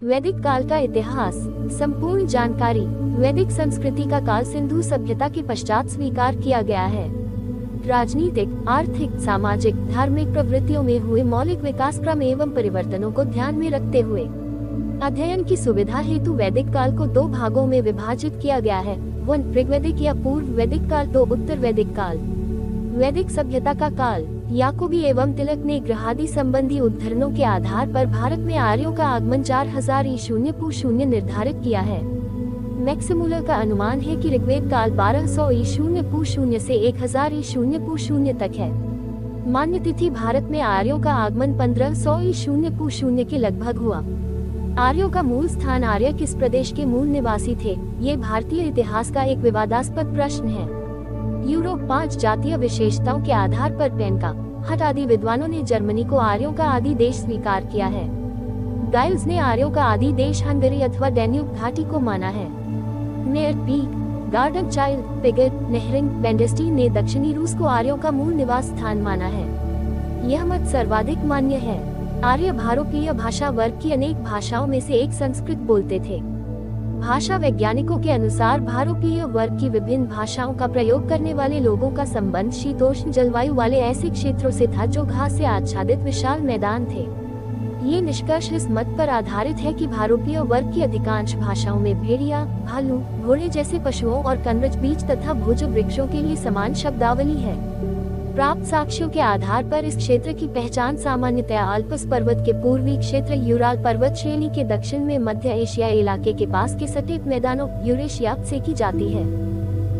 वैदिक काल का इतिहास। संपूर्ण जानकारी। वैदिक संस्कृति का काल सिंधु सभ्यता के पश्चात स्वीकार किया गया है। राजनीतिक, आर्थिक, सामाजिक, धार्मिक प्रवृत्तियों में हुए मौलिक विकास क्रम एवं परिवर्तनों को ध्यान में रखते हुए अध्ययन की सुविधा हेतु वैदिक काल को दो भागों में विभाजित किया गया है। 1 ऋग्वैदिक या पूर्व वैदिक काल, 2 उत्तर वैदिक काल। वैदिक सभ्यता का काल। याकूबी एवं तिलक ने ग्रहादि संबंधी उद्धरणों के आधार पर भारत में आर्यों का आगमन 4000 ईशून्य पू शून्य निर्धारित किया है। मैक्समूलर का अनुमान है कि ऋग्वेद काल 1200 ईशून्य पू शून्य से 1000 ईशून्य पू शून्य तक है। मान्य तिथि भारत में आर्यों का आगमन 1500 ईशून्य पू शून्य के लगभग हुआ। आर्यों का मूल स्थान आर्य किस प्रदेश के मूल निवासी थे, ये भारतीय इतिहास का एक विवादास्पद प्रश्न है। यूरोप 5 जातीय विशेषताओं के आधार पर पेन हट आदि विद्वानों ने जर्मनी को आर्यों का आदि देश स्वीकार किया है। गाइल्स ने आर्यों का आदि देश हंगरी अथवा डैन्यूब घाटी को माना है। Near peak, garden child, Piaget, नेहरिंग, बेंडेस्टीन ने दक्षिणी रूस को आर्यों का मूल निवास स्थान माना है। यह मत सर्वाधिक मान्य है। आर्य भारोपीय भाषा वर्ग की अनेक भाषाओं में से एक संस्कृत बोलते थे। भाषा वैज्ञानिकों के अनुसार भारोपीय वर्ग की विभिन्न भाषाओं का प्रयोग करने वाले लोगों का संबंध शीतोष्ण जलवायु वाले ऐसे क्षेत्रों से था जो घास से आच्छादित विशाल मैदान थे। ये निष्कर्ष इस मत पर आधारित है कि भारोपीय वर्ग की अधिकांश भाषाओं में भेड़िया, भालू, घोड़े जैसे पशुओं और कनरज बीज तथा भोज वृक्षों के लिए समान शब्दावली है। प्राप्त साक्ष्यों के आधार पर इस क्षेत्र की पहचान सामान्यतया अल्पस पर्वत के पूर्वी क्षेत्र, यूराल पर्वत श्रेणी के दक्षिण में मध्य एशिया इलाके के पास के सटीक मैदानों यूरेशिया से की जाती है।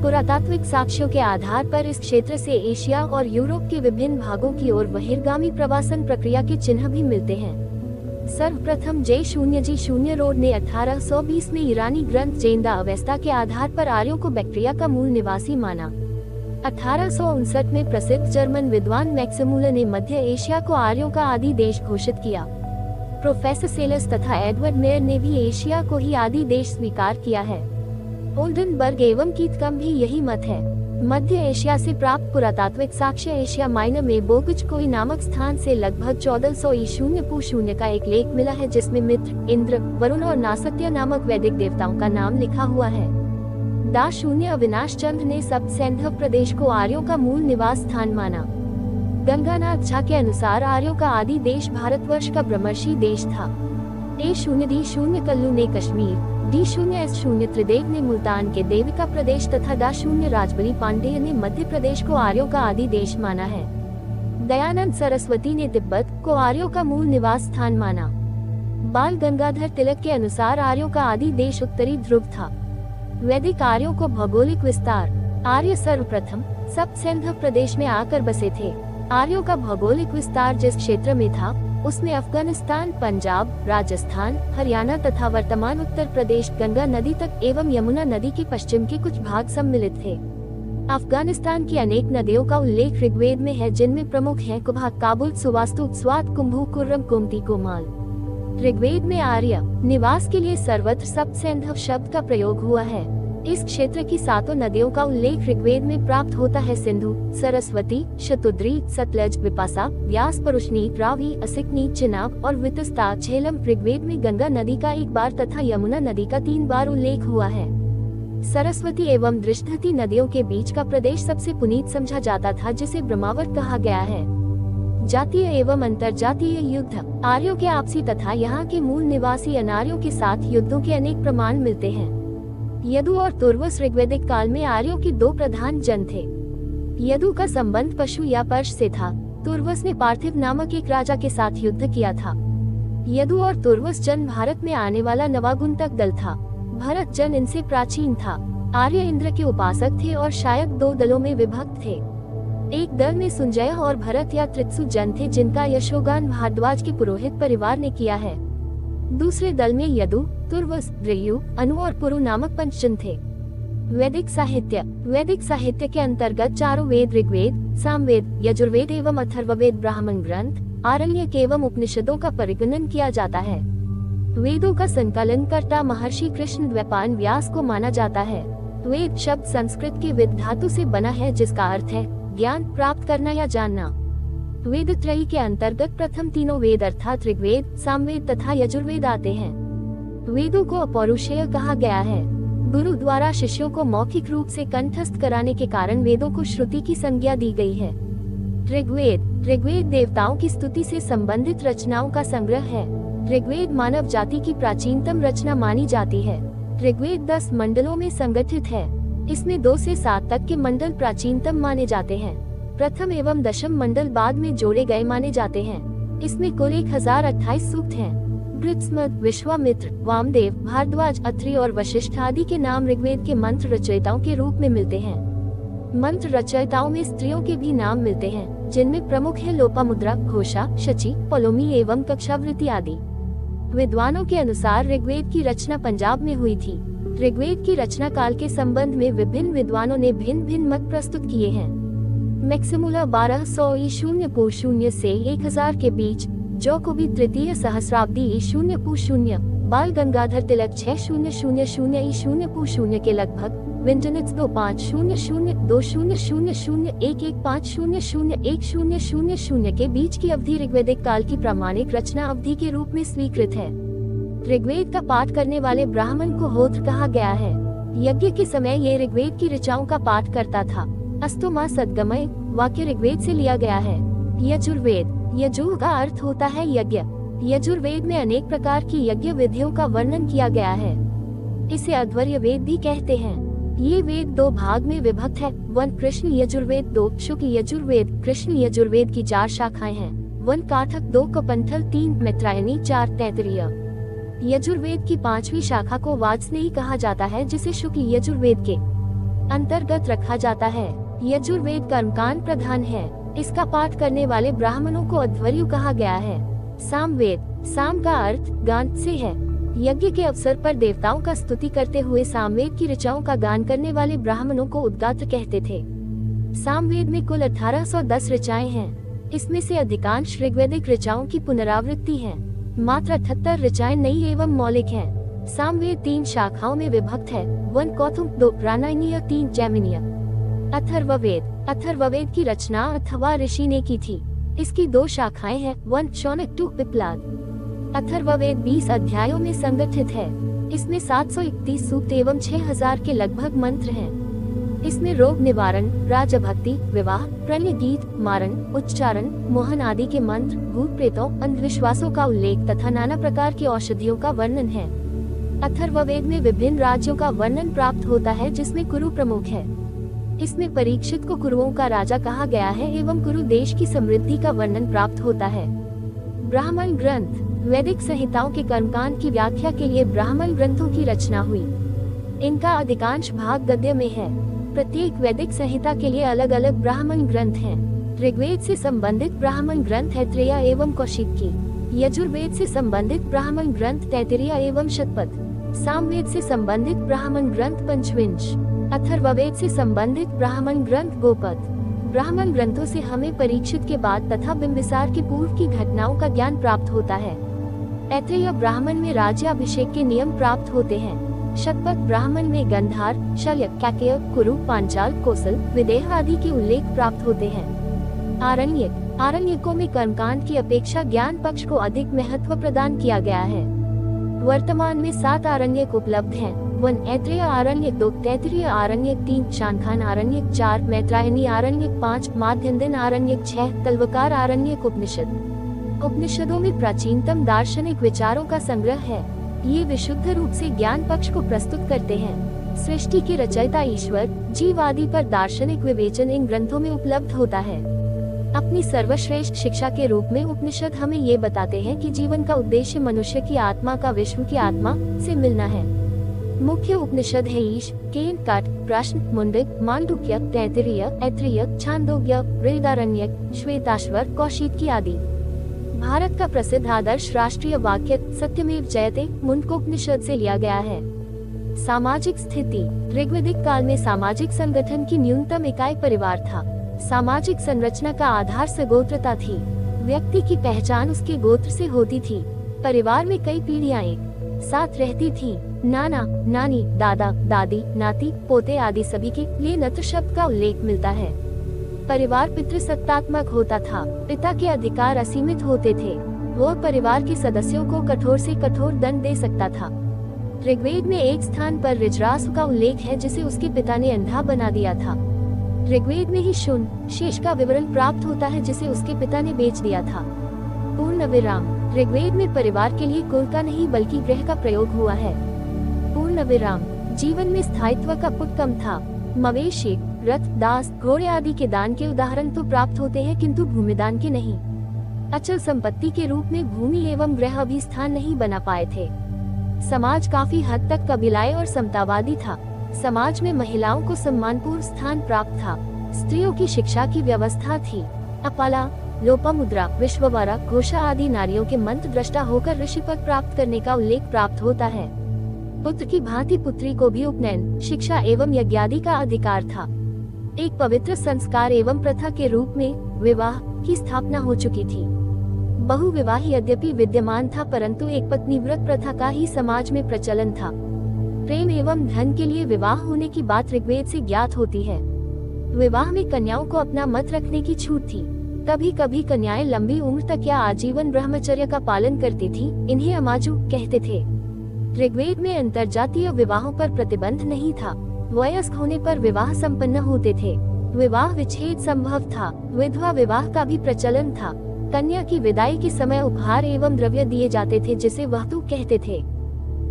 पुरातात्विक साक्ष्यों के आधार पर इस क्षेत्र से एशिया और यूरोप के विभिन्न भागों की ओर बहिर्गामी प्रवासन प्रक्रिया के चिन्ह भी मिलते हैं। सर्वप्रथम J0G0 रोड ने 1820 में ईरानी ग्रंथ जेंदा अवेस्ता के आधार पर आर्यों को बैक्ट्रिया का मूल निवासी माना। 1859 में प्रसिद्ध जर्मन विद्वान मैक्समूलर ने मध्य एशिया को आर्यों का आदि देश घोषित किया। प्रोफेसर सेलस तथा एडवर्ड मेयर ने भी एशिया को ही आदि देश स्वीकार किया है। ओल्डनबर्ग एवं कीथकम भी यही मत है। मध्य एशिया से प्राप्त पुरातात्विक साक्ष्य एशिया माइनर में बोगुचकोई नामक स्थान से लगभग 1400 ईशून्य पू शून्य का एक लेख मिला है, जिसमें मित्र, इंद्र, वरुण और नासत्य नामक वैदिक देवताओं का नाम लिखा हुआ है। शून्य अविनाश चंद्र ने सब सैंधव प्रदेश को आर्यों का मूल निवास स्थान माना। गंगानाथ झा के अनुसार आर्यों का आदि देश भारतवर्ष का ब्रह्मर्षि देश था। A0D0 कल्लू ने कश्मीर, D0S0 त्रिदेव ने मुल्तान के देविका प्रदेश तथा D0 राजबली पांडेय ने मध्य प्रदेश को आर्यों का आदि देश माना है। दयानंद सरस्वती ने तिब्बत को आर्यों का मूल निवास स्थान माना। बाल गंगाधर तिलक के अनुसार आर्यों का आदि देश उत्तरी ध्रुव था। वैदिक आर्यों को भौगोलिक विस्तार। आर्य सर्वप्रथम सब सैंधव प्रदेश में आकर बसे थे। आर्यों का भौगोलिक विस्तार जिस क्षेत्र में था उसमें अफगानिस्तान, पंजाब, राजस्थान, हरियाणा तथा वर्तमान उत्तर प्रदेश, गंगा नदी तक एवं यमुना नदी के पश्चिम के कुछ भाग सम्मिलित थे। अफगानिस्तान की अनेक नदियों का उल्लेख ऋग्वेद में है, जिनमें प्रमुख हैं कुबा, काबुल, सुवास्तु, स्वात, कुंभू, कुर्रम, कुमती, कोमाल। ऋग्वेद में आर्य निवास के लिए सर्वत्र सब सैंधव शब्द का प्रयोग हुआ है। इस क्षेत्र की 7 नदियों का उल्लेख ऋग्वेद में प्राप्त होता है। सिंधु, सरस्वती, शतुद्री, सतलज, विपासा, व्यास, परुष्णी, रावी, असिकनी, चिनाब और वितस्ता, झेलम। ऋग्वेद में गंगा नदी का 1 बार तथा यमुना नदी का 3 बार उल्लेख हुआ है। सरस्वती एवं दृष्टि नदियों के बीच का प्रदेश सबसे पुनीत समझा जाता था, जिसे ब्रह्मावट कहा गया है। जातीय एवं अंतरजातीय युद्ध। आर्यों के आपसी तथा यहाँ के मूल निवासी अनार्यों के साथ युद्धों के अनेक प्रमाण मिलते हैं। यदु और तुर्वस ऋग्वैदिक काल में आर्यों की 2 प्रधान जन थे। यदु का संबंध पशु या पर्श से था। तुर्वस ने पार्थिव नामक एक राजा के साथ युद्ध किया था। यदु और तुर्वस जन भारत में आने वाला नवागुंतक दल था। भरत जन इनसे प्राचीन था। आर्य इंद्र के उपासक थे और शायद 2 दलों में विभक्त थे। एक दल में सुंजय और भरत या त्रित्सु जन थे, जिनका यशोगान भारद्वाज के पुरोहित परिवार ने किया है। दूसरे दल में यदु, तुर्वस, द्रयु, अनु और पुरु नामक पंचजन थे। वैदिक साहित्य। वैदिक साहित्य के अंतर्गत 4 वेद ऋग्वेद, सामवेद, यजुर्वेद एवं अथर्ववेद, ब्राह्मण ग्रंथ, आरण्यक एवं उपनिषदों का परिगणन किया जाता है। वेदों का संकलन करता महर्षि कृष्ण द्वैपायन व्यास को माना जाता है। वेद शब्द संस्कृत के वेद धातु से बना है, जिसका अर्थ है ज्ञान प्राप्त करना या जानना। वेद त्रयी के अंतर्गत प्रथम तीनों वेद अर्थात ऋग्वेद, सामवेद तथा यजुर्वेद आते हैं। वेदों को अपौरुषेय कहा गया है। गुरु द्वारा शिष्यों को मौखिक रूप से कंठस्थ कराने के कारण वेदों को श्रुति की संज्ञा दी गई है। ऋग्वेद देवताओं की स्तुति से संबंधित रचनाओं का संग्रह है। ऋग्वेद मानव जाति की प्राचीनतम रचना मानी जाती है। ऋग्वेद 10 मंडलों में संगठित है। इसमें 2 से 7 तक के मंडल प्राचीनतम माने जाते हैं। प्रथम एवं दशम मंडल बाद में जोड़े गए माने जाते हैं। इसमें कुल 1028 सूक्त हैं। गृत्समत, विश्वामित्र, वामदेव, भारद्वाज, अत्रि और वशिष्ठ आदि के नाम ऋग्वेद के मंत्र रचयिताओं के रूप में मिलते हैं। मंत्र रचयिताओं में स्त्रियों के भी नाम मिलते हैं, जिनमें प्रमुख है लोपामुद्रा, घोषा, शची, पलोमी एवं कक्षावृत्ति आदि। विद्वानों के अनुसार ऋग्वेद की रचना पंजाब में हुई थी। ऋग्वेद की रचना काल के संबंध में विभिन्न विद्वानों ने भिन्न भिन्न मत प्रस्तुत किए हैं। मैक्सिमुला 1200 ईशून्य पूर्व शून्य से 1000 के बीच, जोकोबी तृतीय सहस्राब्दी ईशून्य पूर्व शून्य, बाल गंगाधर तिलक 6000 ईशून्य पूर्व शून्य के लगभग, विंटनिट्स 2500-200115001000 के बीच की अवधि ऋग्वैदिक काल की प्रामाणिक रचना अवधि के रूप में स्वीकृत है। ऋग्वेद का पाठ करने वाले ब्राह्मण को होत्र कहा गया है। यज्ञ के समय ये ऋग्वेद की ऋचाओं का पाठ करता था। अस्तोमा सद्गमय वाक्य ऋग्वेद से लिया गया है। यजुर्वेद, यजुः का अर्थ होता है यज्ञ। यजुर्वेद में अनेक प्रकार की यज्ञ विधियों का वर्णन किया गया है। इसे अध्वर्य वेद भी कहते हैं। ये वेद 2 भाग में विभक्त है। 1 कृष्ण यजुर्वेद, 2 शुक्ल यजुर्वेद। कृष्ण यजुर्वेद की 4 शाखाएं हैं। 1 काठक, 2 कपंथल, 3 मैत्रायणी, 4 तैत्तिरीय। यजुर्वेद की 5वीं शाखा को वाजस्नेयी कहा जाता है, जिसे शुक्ल यजुर्वेद के अंतर्गत रखा जाता है। यजुर्वेद कर्मकांड प्रधान है। इसका पाठ करने वाले ब्राह्मणों को अध्वर्यु कहा गया है। सामवेद, साम का अर्थ गान से है। यज्ञ के अवसर पर देवताओं का स्तुति करते हुए सामवेद की ऋचाओं का गान करने वाले ब्राह्मणों को उद्गात्र कहते थे। सामवेद में कुल 1810 ऋचाएं हैं। इसमें से अधिकांश ऋग्वैदिक ऋचाओं की पुनरावृत्ति है। मात्र 78 ऋचाएं नई एवं मौलिक हैं। सामवेद 3 शाखाओं में विभक्त है। 1 कौथुम, 2 प्राणायनीय, 3 जैमिनीय। अथर्ववेद की रचना अथवा ऋषि ने की थी। इसकी 2 शाखाएं हैं। 1 शौनक, 2 पिप्लाद। अथर्ववेद 20 अध्यायों में संगठित है। इसमें 731 सूक्त एवं 6000 के लगभग मंत्र हैं। इसमें रोग निवारण, राजभक्ति, विवाह, प्रणय गीत, मारण, उच्चारण, मोहन आदि के मंत्र, भूत प्रेतों, अंधविश्वासों का उल्लेख तथा नाना प्रकार की औषधियों का वर्णन है। अथर्ववेद में विभिन्न राज्यों का वर्णन प्राप्त होता है, जिसमें कुरु प्रमुख है। इसमें परीक्षित को कुरुओं का राजा कहा गया है एवं कुरु देश की समृद्धि का वर्णन प्राप्त होता है। ब्राह्मण ग्रंथ, वैदिक संहिताओं के कर्मकांड की व्याख्या के लिए ब्राह्मण ग्रंथों की रचना हुई। इनका अधिकांश भाग गद्य में है। प्रत्येक वैदिक संहिता के लिए अलग अलग ब्राह्मण ग्रंथ हैं। ऋग्वेद से संबंधित ब्राह्मण ग्रंथ ऐत्रेय एवं कौशिकी। यजुर्वेद से संबंधित ब्राह्मण ग्रंथ तैत्तिरीय एवं शतपथ। सामवेद से संबंधित ब्राह्मण ग्रंथ पंचविंश। अथर्ववेद से संबंधित ब्राह्मण ग्रंथ गोपद। ब्राह्मण ग्रंथों से हमें परीक्षित के बाद तथा बिंबिसार के पूर्व की घटनाओं का ज्ञान प्राप्त होता है। ऐत्रेय ब्राह्मण में राज्याभिषेक के नियम प्राप्त होते हैं। शतपथ ब्राह्मण में गंधार, शल्य, कैकेय, कुरु, पांचाल, कोसल, विदेह आदि के उल्लेख प्राप्त होते हैं। आरण्यकों में कर्मकांड की अपेक्षा ज्ञान पक्ष को अधिक महत्व प्रदान किया गया है। वर्तमान में 7 आरण्यक उपलब्ध हैं। 1 ऐत्रेय आरण्यक, 2 तैत्तिरीय आरण्यक, 3 शानखान आरण्यक, 4 मैत्रायणी आरण्यक, 5 माध्यन्दिन आरण्यक, 6 तल्वकार आरण्यक। उपनिषदों में प्राचीनतम दार्शनिक विचारों का संग्रह है। ये विशुद्ध रूप से ज्ञान पक्ष को प्रस्तुत करते हैं। सृष्टि के रचयिता ईश्वर, जीव आदि पर दार्शनिक विवेचन इन ग्रंथों में उपलब्ध होता है। अपनी सर्वश्रेष्ठ शिक्षा के रूप में उपनिषद हमें ये बताते हैं कि जीवन का उद्देश्य मनुष्य की आत्मा का विश्व की आत्मा से मिलना है। मुख्य उपनिषद है ईश, केन, काट, प्रश्न, मुंडक, मांडुक्य, तैत्तिरीय, ऐत्रेय, छांदोग्य, बृहदारण्यक, श्वेताश्वर, कौशिकी आदि। भारत का प्रसिद्ध आदर्श राष्ट्रीय वाक्य सत्यमेव जयते मुंडकोपनिषद से लिया गया है। सामाजिक स्थिति, ऋग्वैदिक काल में सामाजिक संगठन की न्यूनतम इकाई परिवार था। सामाजिक संरचना का आधार सगोत्रता थी। व्यक्ति की पहचान उसके गोत्र से होती थी। परिवार में कई पीढ़ियां एक साथ रहती थी। नाना, नानी, दादा, दादी, नाती, पोते आदि सभी के लिए नत्र शब्द का उल्लेख मिलता है। परिवार पितृसत्तात्मक होता था। पिता के अधिकार असीमित होते थे। वो परिवार के सदस्यों को कठोर से कठोर दंड दे सकता था। ऋग्वेद में एक स्थान पर ऋजरासु का उल्लेख है जिसे उसके पिता ने अंधा बना दिया था। ऋग्वेद में ही शुन, शेष का विवरण प्राप्त होता है जिसे उसके पिता ने बेच दिया था। पूर्ण विराम। ऋग्वेद में परिवार के लिए कुल का नहीं बल्कि ग्रह का प्रयोग हुआ है। पूर्ण विराम। जीवन में स्थायित्व का पुट कम था। मवेशी, रथ, दास, घोड़े आदि के दान के उदाहरण तो प्राप्त होते हैं किंतु भूमिदान के नहीं। अचल संपत्ति के रूप में भूमि एवं ग्रह अभी स्थान नहीं बना पाए थे। समाज काफी हद तक कबीलाई और समतावादी था। समाज में महिलाओं को सम्मानपूर्ण स्थान प्राप्त था। स्त्रियों की शिक्षा की व्यवस्था थी। अपाला, लोपामुद्रा, विश्ववारा, घोषा आदि नारियों के मंत्र दृष्टा होकर ऋषि पद प्राप्त करने का उल्लेख प्राप्त होता है। पुत्र की भांति पुत्री को भी उपनयन, शिक्षा एवं यज्ञादि का अधिकार था। एक पवित्र संस्कार एवं प्रथा के रूप में विवाह की स्थापना हो चुकी थी। बहुविवाह यद्यपि विद्यमान था परंतु एक पत्नी व्रत प्रथा का ही समाज में प्रचलन था। प्रेम एवं धन के लिए विवाह होने की बात ऋग्वेद से ज्ञात होती है। विवाह में कन्याओं को अपना मत रखने की छूट थी। कभी कभी कन्याएं लंबी उम्र तक या आजीवन ब्रह्मचर्य का पालन करती थी। इन्हें अमाजु कहते थे। ऋग्वेद में अंतरजातीय विवाहों पर प्रतिबंध नहीं था। वयस्क होने पर विवाह संपन्न होते थे। विवाह विच्छेद संभव था। विधवा विवाह का भी प्रचलन था। कन्या की विदाई के समय उपहार एवं द्रव्य दिए जाते थे जिसे वहतु कहते थे।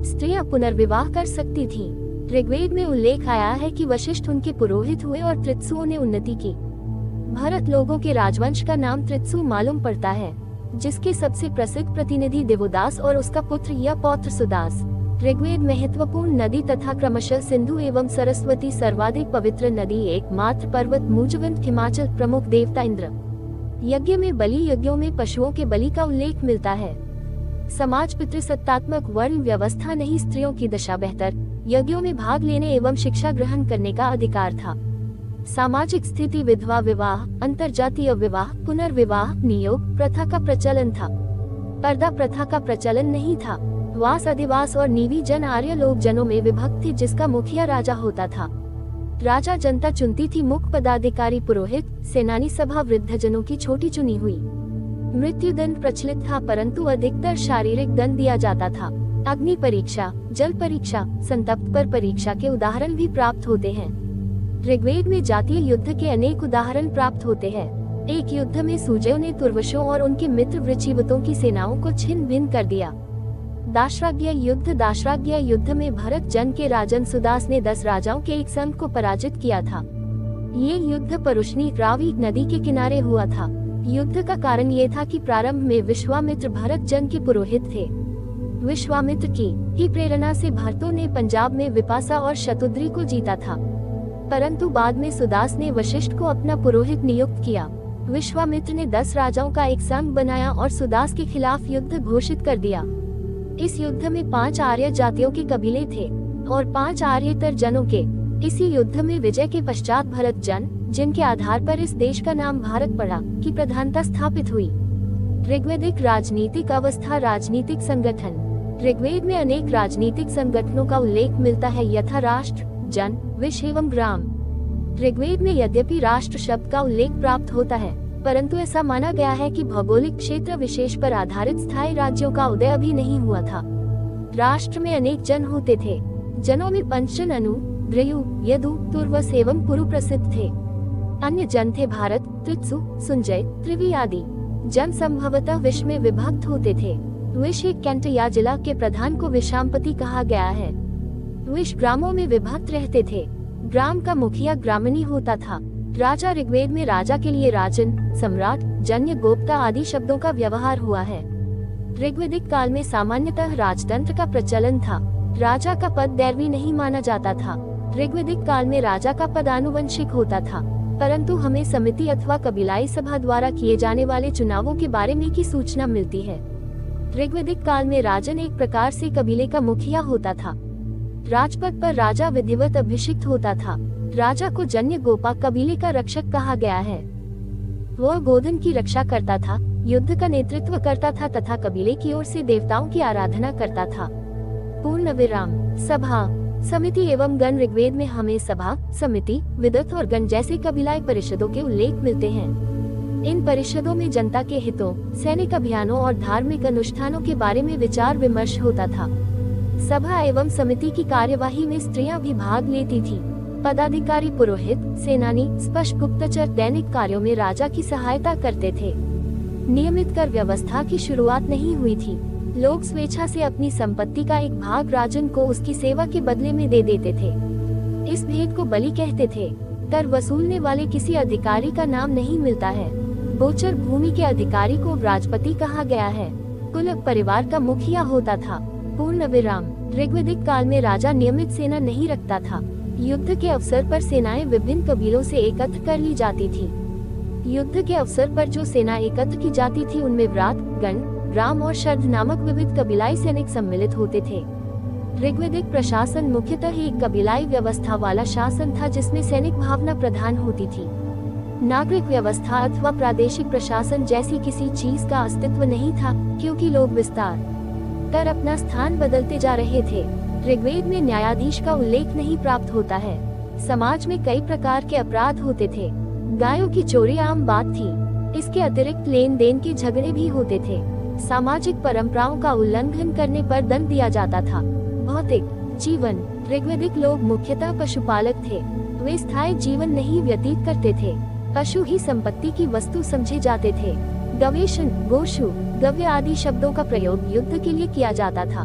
स्त्रियां पुनर्विवाह कर सकती थीं। ऋग्वेद में उल्लेख आया है कि वशिष्ठ उनके पुरोहित हुए और त्रित्सुओं ने उन्नति की। भरत लोगों के राजवंश का नाम त्रित्सु मालूम पड़ता है, जिसके सबसे प्रसिद्ध प्रतिनिधि देवोदास और उसका पुत्र या पौत्र सुदास। ऋग्वेद महत्वपूर्ण नदी तथा क्रमशः सिंधु एवं सरस्वती सर्वाधिक पवित्र नदी, एकमात्र पर्वत मुजविंद, हिमाचल, प्रमुख देवता इंद्र। यज्ञ में बलि, यज्ञों में पशुओं के बलि का उल्लेख मिलता है। समाज पितृसत्तात्मक वर्ण व्यवस्था नहीं, स्त्रियों की दशा बेहतर, यज्ञों में भाग लेने एवं शिक्षा ग्रहण करने का अधिकार था। सामाजिक स्थिति, विधवा विवाह, अंतरजातीय विवाह, पुनर्विवाह, नियोग प्रथा का प्रचलन था। पर्दा प्रथा का प्रचलन नहीं था। वास, अधिवास और नीवी जन आर्य लोग जनों में विभक्त थे जिसका मुखिया राजा होता था। राजा जनता चुनती थी। मुख्य पदाधिकारी पुरोहित, सेनानी सभा वृद्धजनों की छोटी चुनी हुई। मृत्यु दंड प्रचलित था परंतु अधिकतर शारीरिक दंड दिया जाता था। अग्नि परीक्षा, जल परीक्षा, संतप्त पर परीक्षा के उदाहरण भी प्राप्त होते हैं। ऋग्वेद में जातीय युद्ध के अनेक उदाहरण प्राप्त होते हैं। एक युद्ध में सूजयों ने तुर्वशों और उनके मित्र वृचिवतों की सेनाओं को छिन्न भिन्न कर दिया। दाशराज्ञ युद्ध, दाशराज्ञ युद्ध में भरत जन के राजन सुदास ने 10 राजाओं के एक संघ को पराजित किया था। ये युद्ध परुष्णी रावी नदी के किनारे हुआ था। युद्ध का कारण ये था कि प्रारंभ में विश्वामित्र भरत जन के पुरोहित थे। विश्वामित्र की ही प्रेरणा से भरतों ने पंजाब में विपासा और शतुद्री को जीता था, परंतु बाद में सुदास ने वशिष्ठ को अपना पुरोहित नियुक्त किया। विश्वामित्र ने 10 राजाओं का एक संघ बनाया और सुदास के खिलाफ युद्ध घोषित कर दिया। इस युद्ध में 5 आर्य जातियों के कबीले थे और 5 आर्येतर जनों के। इसी युद्ध में विजय के पश्चात भरत जन, जिनके आधार पर इस देश का नाम भारत पड़ा, की प्रधानता स्थापित हुई। ऋग्वेदिक राजनीतिक अवस्था, राजनीतिक संगठन। ऋग्वेद में अनेक राजनीतिक संगठनों का उल्लेख मिलता है, यथा राष्ट्र, जन, विश्व एवं ग्राम। ऋग्वेद में यद्यपि राष्ट्र शब्द का उल्लेख प्राप्त होता है, परंतु ऐसा माना गया है कि भौगोलिक क्षेत्र विशेष पर आधारित स्थायी राज्यों का उदय अभी नहीं हुआ था। राष्ट्र में अनेक जन होते थे। जनों में पंचजन, अनु, द्रयु, यदु, तुर्वस एवं पुरु प्रसिद्ध थे। अन्य जन थे भारत, त्रित्सु, सुंजय, त्रिवी आदि। जन संभवतः विश्व में विभक्त होते थे। विश एक कैंट या जिला के प्रधान को विशाम्पति कहा गया है। विश ग्रामों में विभक्त रहते थे। ग्राम का मुखिया ग्रामणी होता था। राजा, ऋग्वेद में राजा के लिए राजन, सम्राट, जन्य, गोप्ता आदि शब्दों का व्यवहार हुआ है। ऋग्वेदिक काल में सामान्यतः राजतंत्र का प्रचलन था। राजा का पद दैवी नहीं माना जाता था। ऋग्वेदिक काल में राजा का पद आनुवंशिक होता था, परंतु हमें समिति अथवा कबीलाई सभा द्वारा किए जाने वाले चुनावों के बारे में की सूचना मिलती है। ऋग्वेदिक काल में राजन एक प्रकार से कबीले का मुखिया होता था। राजपद पर राजा विधिवत अभिषिक्त होता था। राजा को जन्य गोपा कबीले का रक्षक कहा गया है। वह गोधन की रक्षा करता था, युद्ध का नेतृत्व करता था तथा कबीले की ओर से देवताओं की आराधना करता था। पूर्ण विराम। सभा, समिति एवं गण। ऋग्वेद में हमें सभा, समिति, विद्वत और गण जैसे कबीलाई परिषदों के उल्लेख मिलते हैं। इन परिषदों में जनता के हितों, सैनिक अभियानों और धार्मिक अनुष्ठानों के बारे में विचार विमर्श होता था। सभा एवं समिति की कार्यवाही में स्त्रियां भी भाग लेती थी। पदाधिकारी, पुरोहित, सेनानी, स्पष्ट गुप्तचर दैनिक कार्यों में राजा की सहायता करते थे। नियमित कर व्यवस्था की शुरुआत नहीं हुई थी। लोग स्वेच्छा से अपनी संपत्ति का एक भाग राजन को उसकी सेवा के बदले में दे देते थे। इस भेंट को बलि कहते थे। कर वसूलने वाले किसी अधिकारी का नाम नहीं मिलता है। गोचर भूमि के अधिकारी को राजपति कहा गया है। कुल परिवार का मुखिया होता था। पूर्ण विराम। ऋग्वैदिक काल में राजा नियमित सेना नहीं रखता था। युद्ध के अवसर पर सेनाएं विभिन्न कबीलों से एकत्र कर ली जाती थी। युद्ध के अवसर पर जो सेना एकत्र की जाती थी उनमें व्रात, गण, राम और शर्ध नामक विविध कबीलाई सैनिक सम्मिलित होते थे। ऋग्वैदिक प्रशासन मुख्यतः एक कबीलाई व्यवस्था वाला शासन था जिसमें सैनिक भावना प्रधान होती थी। नागरिक व्यवस्था अथवा प्रादेशिक प्रशासन जैसी किसी चीज का अस्तित्व नहीं था, क्योंकि लोग विस्तार कर अपना स्थान बदलते जा रहे थे। ऋग्वेद में न्यायाधीश का उल्लेख नहीं प्राप्त होता है। समाज में कई प्रकार के अपराध होते थे। गायों की चोरी आम बात थी। इसके अतिरिक्त लेन देन के झगड़े भी होते थे। सामाजिक परंपराओं का उल्लंघन करने पर दंड दिया जाता था। भौतिक जीवन। ऋग्वैदिक लोग मुख्यतः पशुपालक थे। वे स्थायी जीवन नहीं व्यतीत करते थे। पशु ही संपत्ति की वस्तु समझे जाते थे। गवेषण, गोशु, गव्य आदि शब्दों का प्रयोग युद्ध के लिए किया जाता था।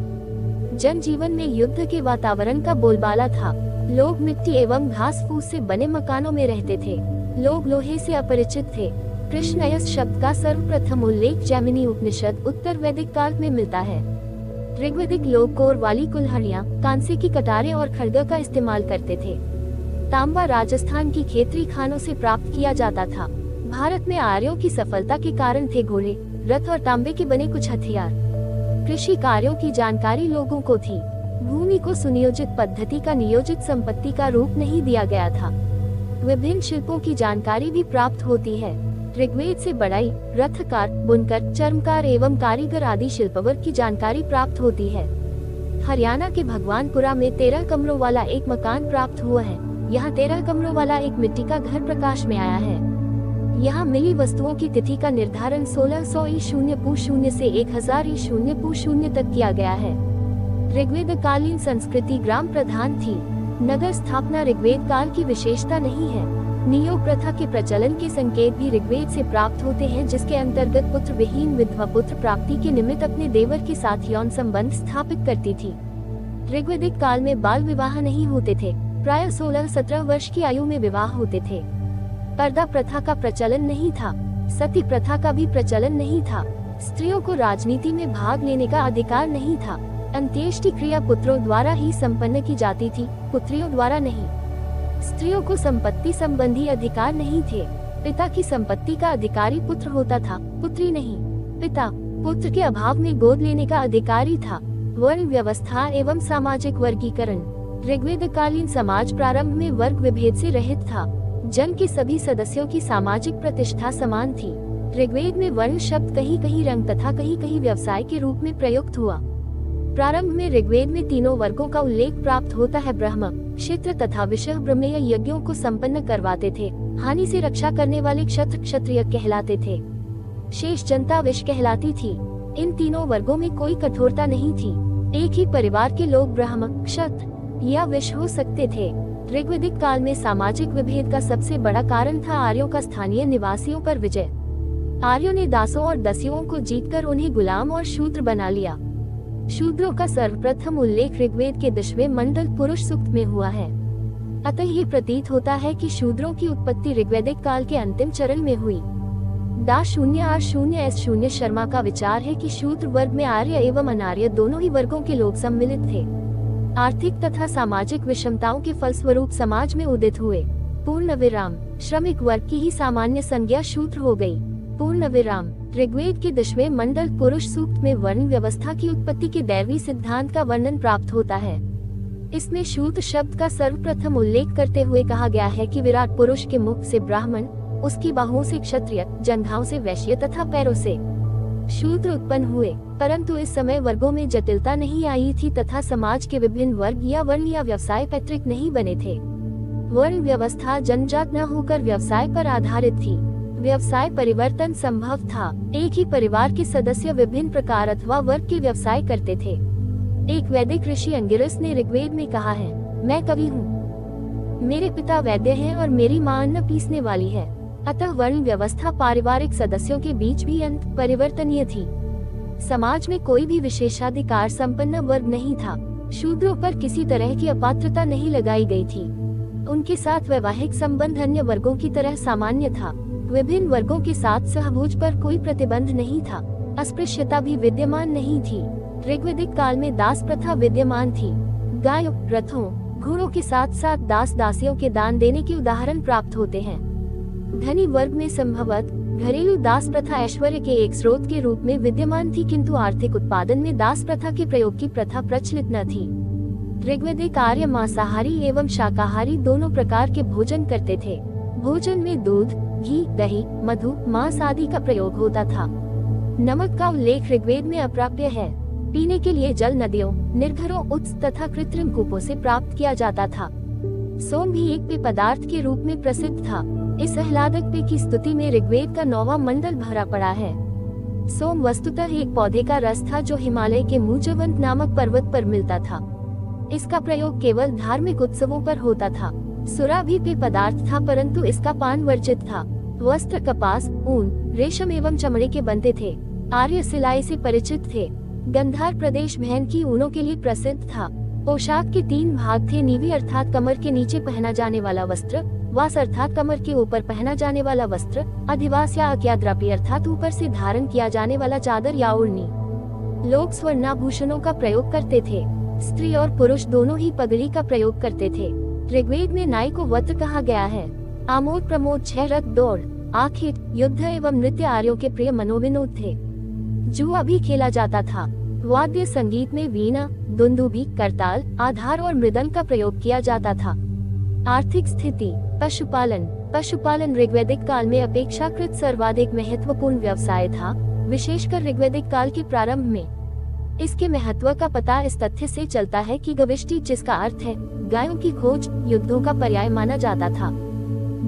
जनजीवन में युद्ध के वातावरण का बोलबाला था। लोग मिट्टी एवं घास फूस से बने मकानों में रहते थे। लोग लोहे से अपरिचित थे। कृष्णयस शब्द का सर्वप्रथम उल्लेख जैमिनी उपनिषद उत्तर वैदिक काल में मिलता है। ऋग्वैदिक लोग कोर वाली कुल्हाड़ियां, कांसे की कटारें और खड़गा का इस्तेमाल करते थे। तांबा राजस्थान की खेतरी खानों से प्राप्त किया जाता था। भारत में आर्यों की सफलता के कारण थे घोड़े, रथ और तांबे के बने कुछ हथियार। कृषि कार्यों की जानकारी लोगों को थी। भूमि को सुनियोजित पद्धति का नियोजित संपत्ति का रूप नहीं दिया गया था। विभिन्न शिल्पों की जानकारी भी प्राप्त होती है। ऋग्वेद से बढ़ई, रथकार, बुनकर, चर्मकार एवं कारीगर आदि शिल्पवर्ग की जानकारी प्राप्त होती है। हरियाणा के भगवानपुरा में 13 कमरों वाला एक मकान प्राप्त हुआ है। यहाँ 13 कमरों वाला एक मिट्टी का घर प्रकाश में आया है। यहाँ मिली वस्तुओं की तिथि का निर्धारण 1600 ईशून्य पू शून्य से 1000 ईशून्य पू शून्य तक किया गया है। ऋग्वेद कालीन संस्कृति ग्राम प्रधान थी। नगर स्थापना ऋग्वेद काल की विशेषता नहीं है। नियोग प्रथा के प्रचलन के संकेत भी ऋग्वेद से प्राप्त होते हैं, जिसके अंतर्गत पुत्र विहीन विधवा पुत्र प्राप्ति के निमित्त अपने देवर के साथ यौन संबंध स्थापित करती थी। ऋग्वैदिक काल में बाल विवाह नहीं होते थे। प्राय 16-17 वर्ष की आयु में विवाह होते थे। पर्दा प्रथा का प्रचलन नहीं था। सती प्रथा का भी प्रचलन नहीं था। स्त्रियों को राजनीति में भाग लेने का अधिकार नहीं था। अंत्येष्टि क्रिया पुत्रों द्वारा ही संपन्न की जाती थी, पुत्रियों द्वारा नहीं। स्त्रियों को संपत्ति संबंधी अधिकार नहीं थे। पिता की संपत्ति का अधिकारी पुत्र होता था, पुत्री नहीं। पिता पुत्र के अभाव में गोद लेने का अधिकारी था। वर्ण व्यवस्था एवं सामाजिक वर्गीकरण। ऋग्वेद कालीन समाज प्रारंभ में वर्ग विभेद से रहित था। जन के सभी सदस्यों की सामाजिक प्रतिष्ठा समान थी। ऋग्वेद में वर्ण शब्द कहीं कहीं रंग तथा कहीं कहीं व्यवसाय के रूप में प्रयुक्त हुआ। प्रारंभ में ऋग्वेद में तीनों वर्गों का उल्लेख प्राप्त होता है। ब्रह्म, क्षत्र तथा विषह ब्रह्मेय यज्ञों को संपन्न करवाते थे। हानि से रक्षा करने वाले क्षत्र क्षत्रिय कहलाते थे। शेष जनता विष कहलाती थी। इन तीनों वर्गों में कोई कठोरता नहीं थी। एक ही परिवार के लोग ब्रह्म, क्षत्र या विष हो सकते थे। ऋग्वैदिक काल में सामाजिक विभेद का सबसे बड़ा कारण था आर्यों का स्थानीय निवासियों पर विजय। आर्यों ने दासों और दस्युओं को जीतकर उन्हें गुलाम और शूद्र बना लिया। शूद्रों का सर्वप्रथम उल्लेख ऋग्वेद के 10वें मंडल पुरुष सूक्त में हुआ है। अतः ये प्रतीत होता है कि शूद्रों की उत्पत्ति ऋग्वैदिक काल के अंतिम चरण में हुई। DA0R0S0 शर्मा का विचार है कि शूद्र वर्ग में आर्य एवं अनार्य दोनों ही वर्गों के लोग सम्मिलित थे। आर्थिक तथा सामाजिक विषमताओं के फलस्वरूप समाज में उदित हुए। पूर्ण विराम। श्रमिक वर्ग की ही सामान्य संज्ञा शूद्र हो गई। पूर्ण विराम। ऋग्वेद के 10वें मंडल पुरुष सूक्त में वर्ण व्यवस्था की उत्पत्ति के दैवी सिद्धांत का वर्णन प्राप्त होता है। इसमें शूद्र शब्द का सर्वप्रथम उल्लेख करते हुए कहा गया है कि विराट पुरुष के मुख से ब्राह्मण, उसकी बाहुओं से क्षत्रिय, जंघाओं से वैश्य तथा पैरों से शूद्र उत्पन्न हुए। परंतु इस समय वर्गों में जटिलता नहीं आई थी तथा समाज के विभिन्न वर्ग या वर्ण या व्यवसाय पैतृक नहीं बने थे। वर्ण व्यवस्था जनजात न होकर व्यवसाय पर आधारित थी। व्यवसाय परिवर्तन संभव था। एक ही परिवार के सदस्य विभिन्न प्रकार अथवा वर्ग के व्यवसाय करते थे। एक वैदिक ऋषि अंगिरस ने ऋग्वेद में कहा है, मैं कवि हूँ, मेरे पिता वैद्य हैं और मेरी माँ अन्न पीसने वाली है। अतः वर्ण व्यवस्था पारिवारिक सदस्यों के बीच भी अंत परिवर्तनीय थी। समाज में कोई भी विशेषाधिकार संपन्न वर्ग नहीं था। शूद्रों पर किसी तरह की अपात्रता नहीं लगाई गई थी। उनके साथ वैवाहिक संबंध अन्य वर्गों की तरह सामान्य था। विभिन्न वर्गों के साथ सहभोज पर कोई प्रतिबंध नहीं था। अस्पृश्यता भी विद्यमान नहीं थी। ऋग्वैदिक काल में दास प्रथा विद्यमान थी। गायों, रथों, घोड़ों के साथ साथ दास दासियों के दान देने के उदाहरण प्राप्त होते हैं। धनी वर्ग में संभवतः घरेलू दास प्रथा ऐश्वर्य के एक स्रोत के रूप में विद्यमान थी, किंतु आर्थिक उत्पादन में दास प्रथा के प्रयोग की प्रथा प्रचलित न थी। ऋग्वैदिक आर्य मांसाहारी एवं शाकाहारी दोनों प्रकार के भोजन करते थे। भोजन में दूध, घी, दही, मधु, मांस आदि का प्रयोग होता था। नमक का उल्लेख ऋग्वेद में अप्राप्य है। पीने के लिए जल नदियों, निर्घरों, उत्स तथा कृत्रिम कूपों से प्राप्त किया जाता था। सोम भी एक पेय पदार्थ के रूप में प्रसिद्ध था। इस आह्लादक पेय की स्तुति में ऋग्वेद का 9वां मंडल भरा पड़ा है। सोम वस्तुतः एक पौधे का रस था जो हिमालय के मूजवंत नामक पर्वत पर मिलता था। इसका प्रयोग केवल धार्मिक उत्सवों पर होता था। सुरा भी पेय पदार्थ था, परंतु इसका पान वर्जित था। वस्त्र कपास, ऊन, रेशम एवं चमड़े के बनते थे। आर्य सिलाई से परिचित थे। गंधार प्रदेश बहन की ऊनों के लिए प्रसिद्ध था। पोशाक के 3 भाग थे। नीवी अर्थात कमर के नीचे पहना जाने वाला वस्त्र, वास अर्थात कमर के ऊपर पहना जाने वाला वस्त्र, अधिवास या अज्ञाद्रापी अर्थात ऊपर से धारण किया जाने वाला चादर या ओढ़नी। लोग स्वर्णाभूषणों का प्रयोग करते थे। स्त्री और पुरुष दोनों ही पगड़ी का प्रयोग करते थे। ऋग्वेद में नाई को वत्र कहा गया है। आमोद प्रमोद, 6 रथ, दौड़, आखेट, युद्ध एवं नृत्य आर्यों के प्रिय मनोविनोद थे। जुआ भी खेला जाता था। वाद्य संगीत में वीणा, दुंदुभी, करताल, आधार और मृदंग का प्रयोग किया जाता था। आर्थिक स्थिति, पशुपालन ऋग्वैदिक काल में अपेक्षाकृत सर्वाधिक महत्वपूर्ण व्यवसाय था, विशेषकर ऋग्वैदिक काल के प्रारंभ में। इसके महत्व का पता इस तथ्य से चलता है कि गविष्टि, जिसका अर्थ है गायों की खोज, युद्धों का पर्याय माना जाता था।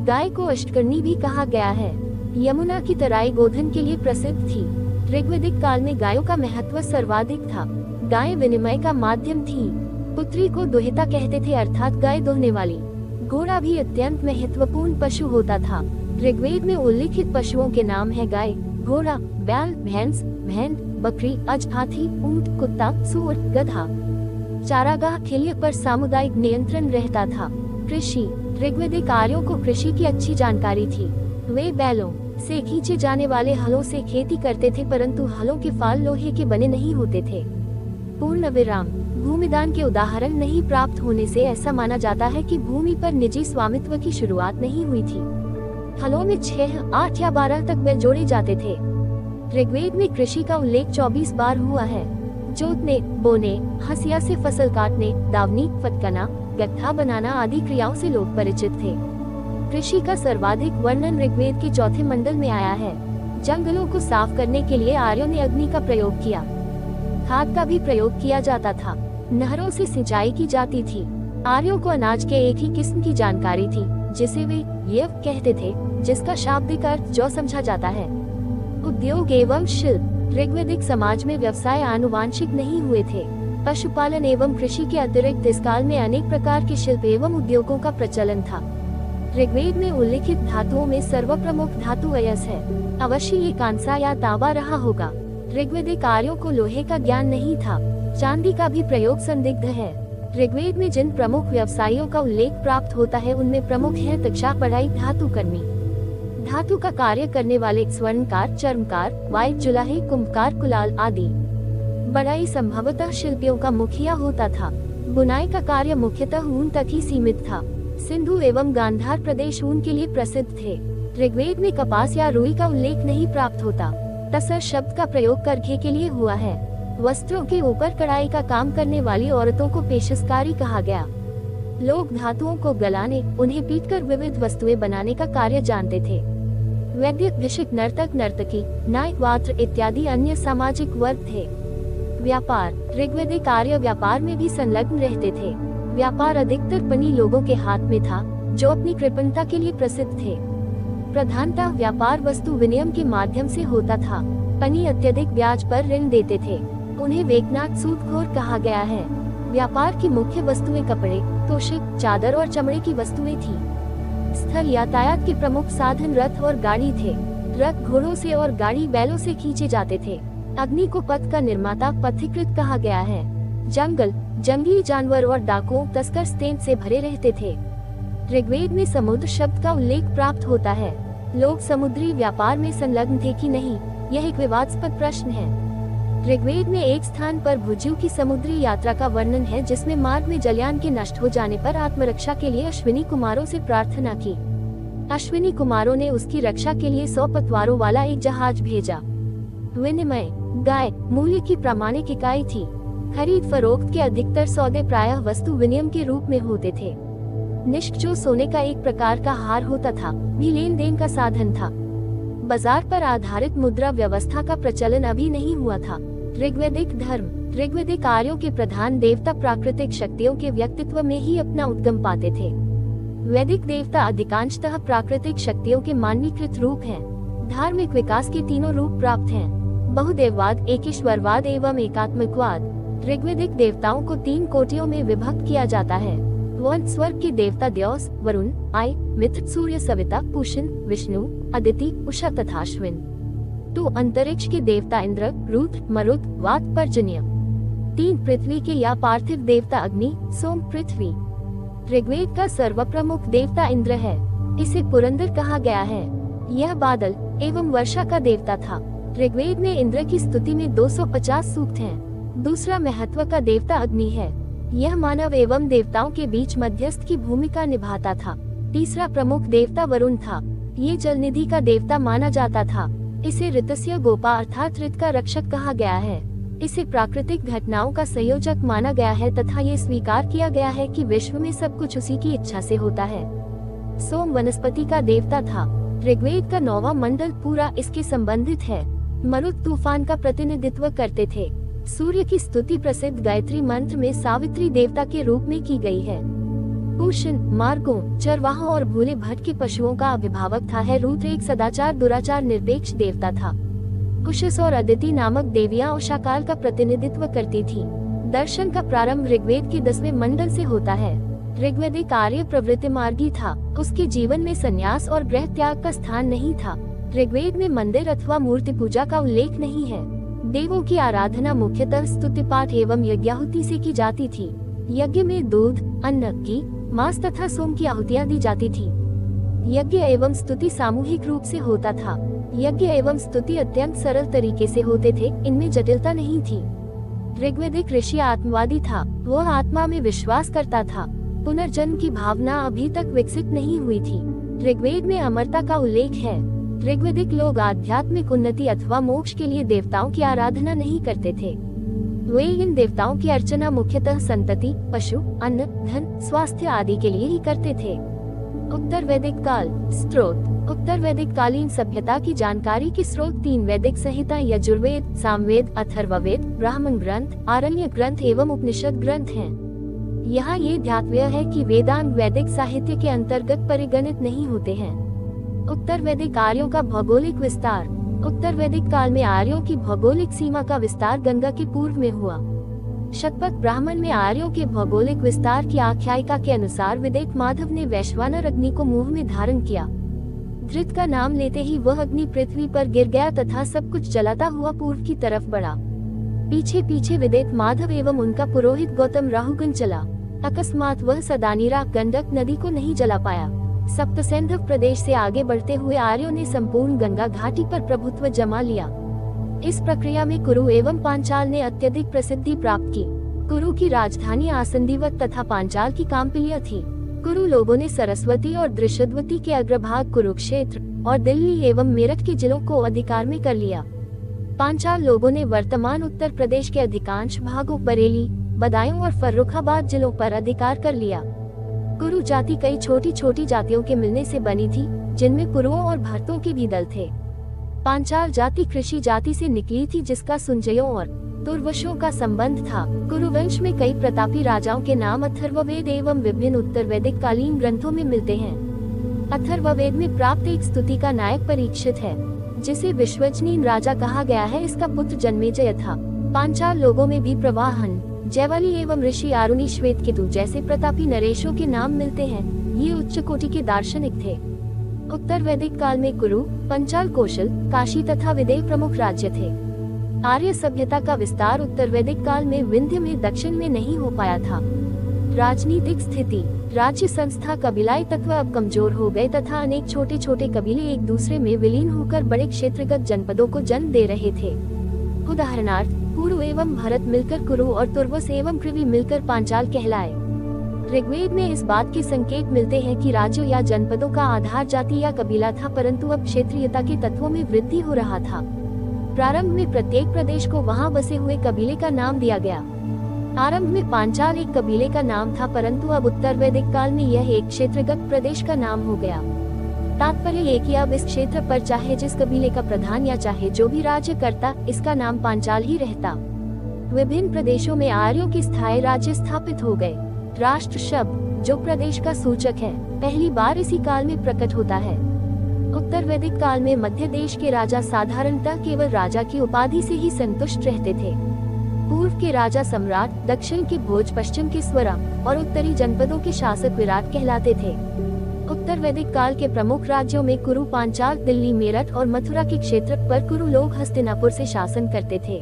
गाय को अष्टकर्णी भी कहा गया है। यमुना की तराई गोधन के लिए प्रसिद्ध थी। ऋग्वैदिक काल में गायों का महत्व सर्वाधिक था। गाय विनिमय का माध्यम थी। पुत्री को दुहिता कहते थे, अर्थात गाय दोहने वाली। घोड़ा भी अत्यंत महत्वपूर्ण पशु होता था। ऋग्वेद में उल्लिखित पशुओं के नाम है गाय, घोड़ा, बैल, भैंस, भेड़, बकरी, अज, हाथी, ऊंट, कुत्ता, सूअर, गधा। चारागाह खेलिए पर सामुदायिक नियंत्रण रहता था। कृषि, ऋग्वैदिक आर्यों को कृषि की अच्छी जानकारी थी। वे बैलों से खींचे जाने वाले हलों से खेती करते थे, परंतु हलों के फाल लोहे के बने नहीं होते थे। पूर्ण विराम, भूमिदान के उदाहरण नहीं प्राप्त होने से ऐसा माना जाता है कि भूमि पर निजी स्वामित्व की शुरुआत नहीं हुई थी। हलों में 6, 8 या 12 तक बैल जोड़े जाते थे। ऋग्वेद में कृषि का उल्लेख 24 बार हुआ है। जोतने, बोने, हसिया से फसल काटने, दावनी, फटकना, गट्ठा बनाना आदि क्रियाओं से लोग परिचित थे। कृषि का सर्वाधिक वर्णन ऋग्वेद के 4थे मंडल में आया है। जंगलों को साफ करने के लिए आर्यों ने अग्नि का प्रयोग किया। खाद का भी प्रयोग किया जाता था। नहरों से सिंचाई की जाती थी। आर्यों को अनाज के एक ही किस्म की जानकारी थी, जिसे वे यव कहते थे, जिसका शाब्दिक अर्थ जौ समझा जाता है। उद्योग एवं शिल्प, ऋग्वैदिक समाज में व्यवसाय आनुवांशिक नहीं हुए थे। पशुपालन एवं कृषि के अतिरिक्त इस काल में अनेक प्रकार के शिल्प एवं उद्योगों का प्रचलन था। ऋग्वेद में उल्लिखित धातुओं में सर्वप्रमुख धातु अयस है। अवश्य ये कांसा या तांबा रहा होगा। ऋग्वैदिक आर्यों को लोहे का ज्ञान नहीं था। चांदी का भी प्रयोग संदिग्ध है। ऋग्वेद में जिन प्रमुख व्यवसायियों का उल्लेख प्राप्त होता है उनमें प्रमुख है तक्षा, पढ़ाई, धातु कर्मी, धातु का कार्य करने वाले स्वर्णकार, चर्मकार, वाइद, जुलाहे, कुंभकार, कुलाल आदि। बढ़ाई संभवतः शिल्पियों का मुखिया होता था। बुनाई का कार्य मुख्यतः ऊन तक ही सीमित था। सिंधु एवं गांधार प्रदेश ऊन के लिए प्रसिद्ध थे। ऋग्वेद में कपास या रुई का उल्लेख नहीं प्राप्त होता। तसर शब्द का प्रयोग करघे के लिए हुआ है। वस्त्रों के ऊपर कढ़ाई का काम करने वाली औरतों को पेशकारी कहा गया। लोग धातुओं को गलाने, उन्हें पीटकर विविध वस्तुएं बनाने का कार्य जानते थे। वैद्य, भिषक, नर्तक, नर्तकी, नायक, वात्र इत्यादि अन्य सामाजिक वर्ग थे। व्यापार, ऋग्वैदिक आर्य व्यापार में भी संलग्न रहते थे। व्यापार अधिकतर पनी लोगों के हाथ में था, जो अपनी कृपणता के लिए प्रसिद्ध थे। प्रधानतः व्यापार वस्तु विनिमय के माध्यम से होता था। पनी अत्यधिक ब्याज पर ऋण देते थे। उन्हें वेकनाथ सूदखोर कहा गया है। व्यापार की मुख्य वस्तुएं कपड़े, तोशक, चादर और चमड़े की वस्तुएं थी। स्थल यातायात के प्रमुख साधन रथ और गाड़ी थे। रथ घोड़ों से और गाड़ी बैलों से खींचे जाते थे। अग्नि को पथ का निर्माता पथिकृत कहा गया है। जंगल, जंगली जानवर और डाकुओं तस्कर स्तेन से भरे रहते थे। ऋग्वेद में समुद्र शब्द का उल्लेख प्राप्त होता है। लोग समुद्री व्यापार में संलग्न थे कि नहीं, यह एक विवादास्पद प्रश्न है। ऋग्वेद में एक स्थान पर भुजु की समुद्री यात्रा का वर्णन है, जिसमें मार्ग में जलयान के नष्ट हो जाने पर आत्मरक्षा के लिए अश्विनी कुमारों से प्रार्थना की। अश्विनी कुमारों ने उसकी रक्षा के लिए 100 पतवारों वाला एक जहाज भेजा। विनिमय गाय मूल्य की प्रामाणिक इकाई थी। खरीद फरोख्त के अधिकतर सौदे प्रायः वस्तु विनिमय के रूप में होते थे। निष्क जो सोने का एक प्रकार का हार होता था, भी लेन देन का साधन था। बाजार पर आधारित मुद्रा व्यवस्था का प्रचलन अभी नहीं हुआ था। ऋग्वैदिक धर्म, ऋग्वैदिक आर्यों के प्रधान देवता प्राकृतिक शक्तियों के व्यक्तित्व में ही अपना उद्गम पाते थे। वैदिक देवता अधिकांशतः प्राकृतिक शक्तियों के मानवीकृत रूप हैं। धार्मिक विकास के तीनों रूप प्राप्त हैं: बहुदेववाद, एकेश्वरवाद एवं एकात्मकवाद। ऋग्वैदिक देवताओं को 3 कोटियों में विभक्त किया जाता है। वन स्वर्ग के देवता द्यौस, वरुण, आय, मित्र, सूर्य, सविता, पूषण, विष्णु, अदिति, उषा तथा अश्विन। 2 अंतरिक्ष के देवता इंद्र, रुद्र, मरुत, वात, पर्जन्य। 3 पृथ्वी के या पार्थिव देवता अग्नि, सोम, पृथ्वी। ऋग्वेद का सर्वप्रमुख देवता इंद्र है। इसे पुरंदर कहा गया है। यह बादल एवं वर्षा का देवता था। ऋग्वेद में इंद्र की स्तुति में 250 सूक्त हैं। दूसरा महत्व का देवता अग्नि है। यह मानव एवं देवताओं के बीच मध्यस्थ की भूमिका निभाता था। तीसरा प्रमुख देवता वरुण था। ये जलनिधि का देवता माना जाता था। इसे ऋतस्य गोपा अर्थात ऋत का रक्षक कहा गया है। इसे प्राकृतिक घटनाओं का संयोजक माना गया है तथा ये स्वीकार किया गया है कि विश्व में सब कुछ उसी की इच्छा से होता है। सोम वनस्पति का देवता था। ऋग्वेद का 9वां मंडल पूरा इसके संबंधित है। मरुत तूफान का प्रतिनिधित्व करते थे। सूर्य की स्तुति प्रसिद्ध गायत्री मंत्र में सावित्री देवता के रूप में की गई है। पूषण मार्गों, चरवाहों और भूले भट्ट के पशुओं का अभिभावक था। है रुद्र एक सदाचार दुराचार निरपेक्ष देवता था। कुशस और अदिति नामक देवियां उषाकाल का प्रतिनिधित्व करती थी। दर्शन का प्रारंभ ऋग्वेद के 10वें मंडल से होता है। ऋग्वेदिक आर्य प्रवृत्ति मार्गी था। उसके जीवन में संन्यास और गृह त्याग का स्थान नहीं था। ऋग्वेद में मंदिर अथवा मूर्ति पूजा का उल्लेख नहीं है। देवों की आराधना मुख्यतः स्तुति पाठ एवं यज्ञाहुति से की जाती थी। यज्ञ में दूध, अन्न, घी, मांस तथा सोम की आहुतियां दी जाती थी। यज्ञ एवं स्तुति सामूहिक रूप से होता था। यज्ञ एवं स्तुति अत्यंत सरल तरीके से होते थे, इनमें जटिलता नहीं थी। ऋग्वैदिक ऋषि आत्मवादी था। वह आत्मा में विश्वास करता था। पुनर्जन्म की भावना अभी तक विकसित नहीं हुई थी। ऋग्वेद में अमरता का उल्लेख है। ऋग्वैदिक लोग आध्यात्मिक उन्नति अथवा मोक्ष के लिए देवताओं की आराधना नहीं करते थे। वे इन देवताओं की अर्चना मुख्यतः संतति, पशु, अन्न, धन, स्वास्थ्य आदि के लिए ही करते थे। उत्तर वैदिक काल स्रोत। उत्तर वैदिक कालीन सभ्यता की जानकारी के स्रोत 3 वैदिक संहिता यजुर्वेद, सामवेद, अथर्ववेद, ब्राह्मण ग्रंथ, आरण्य ग्रंथ एवं उपनिषद ग्रंथ हैं। यहाँ ये ध्यातव्य है कि वेदांग वैदिक साहित्य के अंतर्गत परिगणित नहीं होते हैं। उत्तर वैदिक आर्यों का भौगोलिक विस्तार। उत्तर वैदिक काल में आर्यों की भौगोलिक सीमा का विस्तार गंगा के पूर्व में हुआ। शतपथ ब्राह्मण में आर्यों के भौगोलिक विस्तार की आख्यायिका के अनुसार विदेक माधव ने वैश्वानर अग्नि को मुंह में धारण किया। धृत का नाम लेते ही वह अग्नि पृथ्वी पर गिर गया तथा सब कुछ जलाता हुआ पूर्व की तरफ बढ़ा। पीछे पीछे विदेक माधव एवं उनका पुरोहित गौतम राहुगन चला। अकस्मात वह सदानीरा गंडक नदी को नहीं जला पाया। सप्तसैंधव प्रदेश से आगे बढ़ते हुए आर्यों ने संपूर्ण गंगा घाटी पर प्रभुत्व जमा लिया। इस प्रक्रिया में कुरु एवं पांचाल ने अत्यधिक प्रसिद्धि प्राप्त की। कुरु की राजधानी आसंदीवत तथा पांचाल की काम्पिलिया थी। कुरु लोगों ने सरस्वती और दृशद्वती के अग्रभाग कुरुक्षेत्र और दिल्ली एवं मेरठ के जिलों को अधिकार में कर लिया। पांचाल लोगों ने वर्तमान उत्तर प्रदेश के अधिकांश भागों बरेली, बदायूं और फर्रुखाबाद जिलों पर अधिकार कर लिया। कुरु जाति कई छोटी छोटी जातियों के मिलने से बनी थी, जिनमें कुरुओं और भरतों के भी दल थे। पांचाल जाति कृषि जाति से निकली थी, जिसका सुंजयों और तुर्वशों का संबंध था। कुरुवंश में कई प्रतापी राजाओं के नाम अथर्ववेद एवं विभिन्न उत्तर वैदिक कालीन ग्रंथों में मिलते हैं। अथर्ववेद में प्राप्त एक स्तुति का नायक परीक्षित है, जिसे विश्वजनीन राजा कहा गया है। इसका पुत्र जन्मेजय था। पांचाल लोगों में भी प्रवाहन, जयवली एवं ऋषि आरुणि श्वेतकेतु जैसे प्रतापी नरेशों के नाम मिलते हैं। ये उच्च कोटि के दार्शनिक थे। उत्तर वैदिक काल में कुरु, पंचाल, कौशल, काशी तथा विदेह प्रमुख राज्य थे। आर्य सभ्यता का विस्तार उत्तर वैदिक काल में विंध्य में दक्षिण में नहीं हो पाया था। राजनीतिक स्थिति, राज्य संस्था, कबीलाई तत्व अब कमजोर हो गए तथा अनेक छोटे छोटे कबीले एक दूसरे में विलीन होकर बड़े क्षेत्रगत जनपदों को जन्म दे रहे थे। उदाहरणार्थ, पुरु एवं भरत मिलकर कुरु और तुर्वस एवं कृवि मिलकर पांचाल कहलाए। ऋग्वेद में इस बात के संकेत मिलते हैं कि राज्यों या जनपदों का आधार जाति या कबीला था, परंतु अब क्षेत्रीयता के तत्वों में वृद्धि हो रहा था। प्रारंभ में प्रत्येक प्रदेश को वहां बसे हुए कबीले का नाम दिया गया। आरंभ में पांचाल एक कबीले का नाम था, परंतु अब उत्तर वैदिक काल में यह एक क्षेत्रगत प्रदेश का नाम हो गया। तात्पर्य ये कि अब इस क्षेत्र पर चाहे जिस कबीले का प्रधान या चाहे जो भी राज्य करता, इसका नाम पांचाल ही रहता। विभिन्न प्रदेशों में आर्यों के स्थायी राज्य स्थापित हो गए। राष्ट्र शब्द, जो प्रदेश का सूचक है, पहली बार इसी काल में प्रकट होता है। उत्तर वैदिक काल में मध्य देश के राजा साधारणतः केवल राजा की उपाधि से ही संतुष्ट रहते थे। पूर्व के राजा सम्राट, दक्षिण के भोज, पश्चिम के स्वरा और उत्तरी जनपदों के शासक विराट कहलाते थे। उत्तर वैदिक काल के प्रमुख राज्यों में कुरु, पांचाल, दिल्ली, मेरठ और मथुरा के क्षेत्र पर कुरु लोग हस्तिनापुर से शासन करते थे।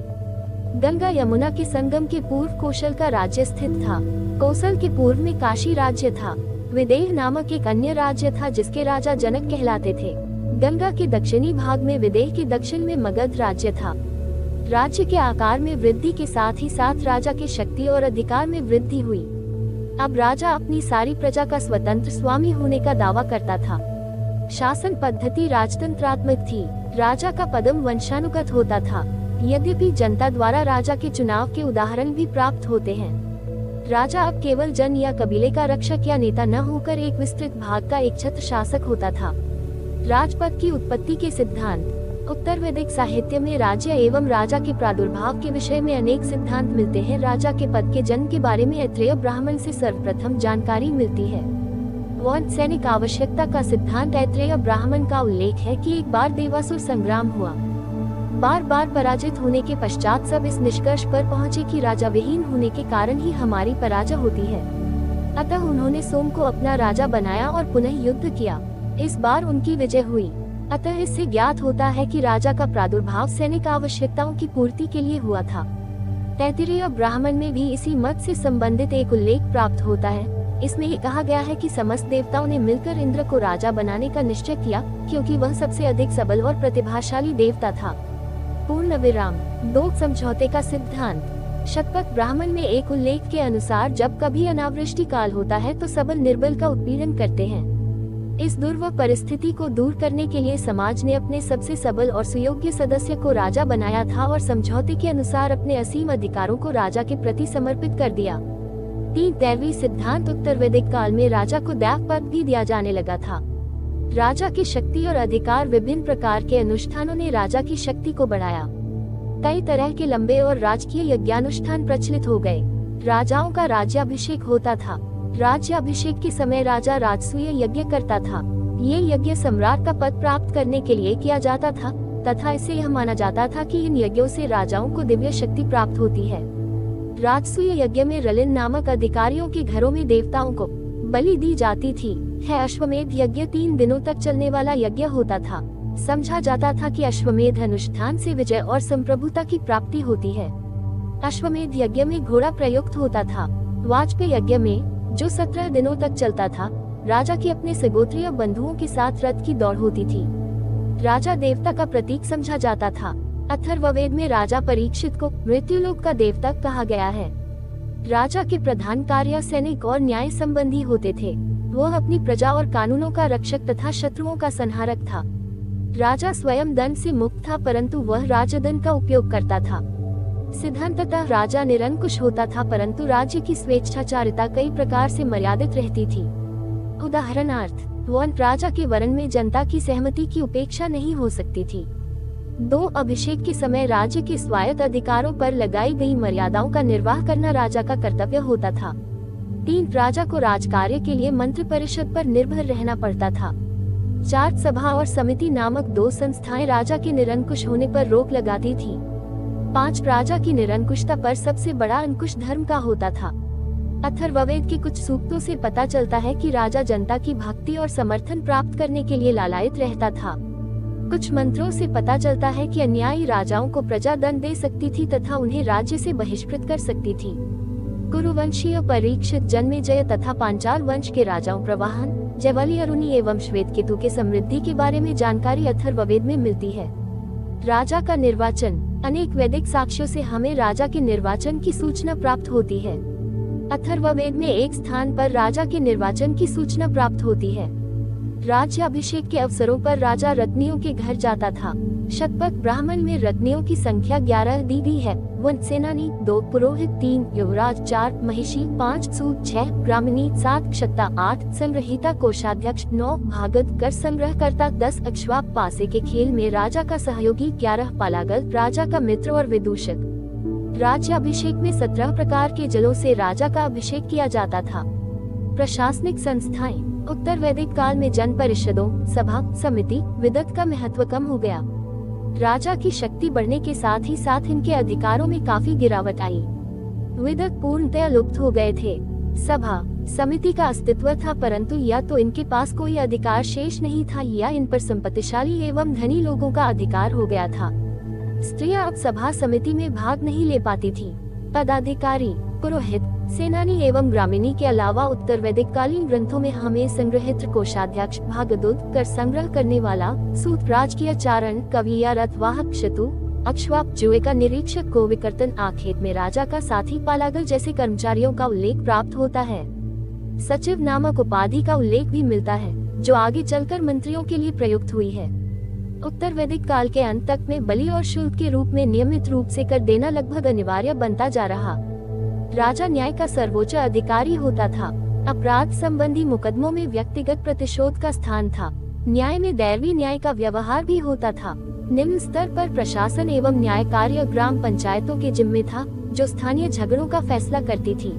गंगा यमुना के संगम के पूर्व कौशल का राज्य स्थित था। कौशल के पूर्व में काशी राज्य था। विदेह नामक एक अन्य राज्य था जिसके राजा जनक कहलाते थे। गंगा के दक्षिणी भाग में विदेह के दक्षिण में मगध राज्य था। राज्य के आकार में वृद्धि के साथ ही साथ राजा के शक्ति और अधिकार में वृद्धि हुई। अब राजा अपनी सारी प्रजा का स्वतंत्र स्वामी होने का दावा करता था। शासन पद्धति राजतंत्रात्मक थी। राजा का पदम वंशानुगत होता था। यद्यपि जनता द्वारा राजा के चुनाव के उदाहरण भी प्राप्त होते हैं। राजा अब केवल जन या कबीले का रक्षक या नेता न होकर एक विस्तृत भाग का एक छत्र शासक होता था। राजपद की उत्पत्ति के सिद्धांत, उत्तर वैदिक साहित्य में राज्य एवं राजा के प्रादुर्भाव के विषय में अनेक सिद्धांत मिलते हैं। राजा के पद के जन्म के बारे में ऐत्रेय ब्राह्मण से सर्वप्रथम जानकारी मिलती है। सैनिक आवश्यकता का सिद्धांत, ऐत्रेय ब्राह्मण का उल्लेख है कि एक बार देवासुर संग्राम हुआ। बार बार पराजित होने के पश्चात सब इस निष्कर्ष पर पहुँचे कि राजा विहीन होने के कारण ही हमारी पराजय होती है। अतः उन्होंने सोम को अपना राजा बनाया और पुनः युद्ध किया। इस बार उनकी विजय हुई। अतः इससे ज्ञात होता है कि राजा का प्रादुर्भाव सैनिक आवश्यकताओं की पूर्ति के लिए हुआ था। तैत्तिरीय ब्राह्मण में भी इसी मत से संबंधित एक उल्लेख प्राप्त होता है। इसमें ये कहा गया है कि समस्त देवताओं ने मिलकर इंद्र को राजा बनाने का निश्चय किया, क्योंकि वह सबसे अधिक सबल और प्रतिभाशाली देवता था। पूर्ण विराम, दो समझौते का सिद्धांत, शतपथ ब्राह्मण में एक उल्लेख के अनुसार जब कभी अनावृष्टि काल होता है तो सबल निर्बल का उत्पीड़न करते हैं। इस दुर्वह परिस्थिति को दूर करने के लिए समाज ने अपने सबसे सबल और सुयोग्य सदस्य को राजा बनाया था और समझौते के अनुसार अपने असीम अधिकारों को राजा के प्रति समर्पित कर दिया। तीन दैवी सिद्धांत, उत्तर वैदिक काल में राजा को दैव पद भी दिया जाने लगा था। राजा की शक्ति और अधिकार, विभिन्न प्रकार के अनुष्ठानों ने राजा की शक्ति को बढ़ाया। कई तरह के लंबे और राजकीय यज्ञानुष्ठान प्रचलित हो गए। राजाओं का राज्याभिषेक होता था। राज्याभिषेक के समय राजा राजसूय यज्ञ करता था। ये यज्ञ सम्राट का पद प्राप्त करने के लिए किया जाता था तथा इससे यह माना जाता था कि इन यज्ञों से राजाओं को दिव्य शक्ति प्राप्त होती है। राजसूय यज्ञ में रलिन नामक अधिकारियों के घरों में देवताओं को बलि दी जाती थी। अश्वमेध यज्ञ 3 दिनों तक चलने वाला यज्ञ होता था। समझा जाता था कि अश्वमेध अनुष्ठान से विजय और संप्रभुता की प्राप्ति होती है। अश्वमेध यज्ञ में घोड़ा प्रयुक्त होता था। वाजपेय यज्ञ में, जो 17 दिनों तक चलता था, राजा की अपने सगोत्रीय बंधुओं के साथ रथ की दौड़ होती थी। राजा देवता का प्रतीक समझा जाता था। अथर्ववेद में राजा परीक्षित को मृत्युलोक का देवता कहा गया है। राजा के प्रधान कार्य सैनिक और न्याय संबंधी होते थे। वह अपनी प्रजा और कानूनों का रक्षक तथा शत्रुओं का संहारक था। राजा स्वयं दंड से मुक्त था, परंतु वह राजदंड का उपयोग करता था। सिद्धांततः राजा निरंकुश होता था, परंतु राज्य की स्वेच्छाचारिता कई प्रकार से मर्यादित रहती थी। उदाहरणार्थ, राजा के वरण में जनता की सहमति की उपेक्षा नहीं हो सकती थी। 2 अभिषेक के समय राज्य के स्वायत्त अधिकारों पर लगाई गई मर्यादाओं का निर्वाह करना राजा का कर्तव्य होता था। 3 राजा को राजकार्य के लिए मंत्री परिषद पर निर्भर रहना पड़ता था। 4 सभा और समिति नामक 2 संस्थाएं राजा के निरंकुश होने पर रोक लगाती थी। 5 राजा की निरंकुशता पर सबसे बड़ा अंकुश धर्म का होता था। अथर्ववेद के कुछ सूक्तों से पता चलता है कि राजा जनता की भक्ति और समर्थन प्राप्त करने के लिए लालायित रहता था। कुछ मंत्रों से पता चलता है कि अन्यायी राजाओं को प्रजा दंड दे सकती थी तथा उन्हें राज्य से बहिष्कृत कर सकती थी। कुरुवंशीय परीक्षित, जन्मेजय तथा पांचाल वंश के राजाओं प्रवाहन, जैवली, अरुणी एवं श्वेतकेतु के समृद्धि के बारे में जानकारी अथर्ववेद में मिलती है। राजा का निर्वाचन, अनेक वैदिक साक्ष्यों से हमें राजा के निर्वाचन की सूचना प्राप्त होती है। अथर्ववेद में एक स्थान पर राजा के निर्वाचन की सूचना प्राप्त होती है। राज्याभिषेक के अवसरों पर राजा रत्नियों के घर जाता था। शतपथ ब्राह्मण में रत्नियों की संख्या 11 दी गई है। वन सेनानी 2, पुरोहित 3, युवराज 4, महिषी 5, सूत 6, ब्राह्मणी 7, क्षत्ता 8, संग्रहिता कोषाध्यक्ष 9, भागत कर संग्रहकर्ता 10, अक्षवाप पासे के खेल में राजा का सहयोगी 11, पालागल राजा का मित्र और विदूषक। राज्याभिषेक में 17 प्रकार के जलों से राजा का अभिषेक किया जाता था। प्रशासनिक संस्थाएं, उत्तर वैदिक काल में जन परिषदों, सभा, समिति, विदत का महत्व कम हो गया। राजा की शक्ति बढ़ने के साथ ही साथ इनके अधिकारों में काफी गिरावट आई। विदत पूर्णतया लुप्त हो गए थे। सभा, समिति का अस्तित्व था, परंतु या तो इनके पास कोई अधिकार शेष नहीं था या इन पर संपत्तिशाली एवं धनी लोगों का अधिकार हो गया था। स्त्रियां अब सभा समिति में भाग नहीं ले पाती थी। पदाधिकारी, पुरोहित, सेनानी एवं ग्रामीणी के अलावा उत्तर वैदिक कालीन ग्रंथों में हमें संग्रहित, कोषाध्यक्ष, भागदूत, कर संग्रह करने वाला, सूत, राजकीय चारण, कवि या रथवाहक, क्षतु, अक्षवाप, जुए का निरीक्षक, गोविकर्तन, आखेट में राजा का साथी, पालागल जैसे कर्मचारियों का उल्लेख प्राप्त होता है। सचिव नामक उपाधि का उल्लेख भी मिलता है, जो आगे चलकर मंत्रियों के लिए प्रयुक्त हुई है। उत्तर वैदिक काल के अंत तक में बलि और शुल्क के रूप में नियमित रूप से कर देना लगभग अनिवार्य बनता जा रहा। राजा न्याय का सर्वोच्च अधिकारी होता था। अपराध संबंधी मुकदमों में व्यक्तिगत प्रतिशोध का स्थान था। न्याय में दैवीय न्याय का व्यवहार भी होता था। निम्न स्तर पर प्रशासन एवं न्याय कार्य ग्राम पंचायतों के जिम्मे था, जो स्थानीय झगड़ों का फैसला करती थी।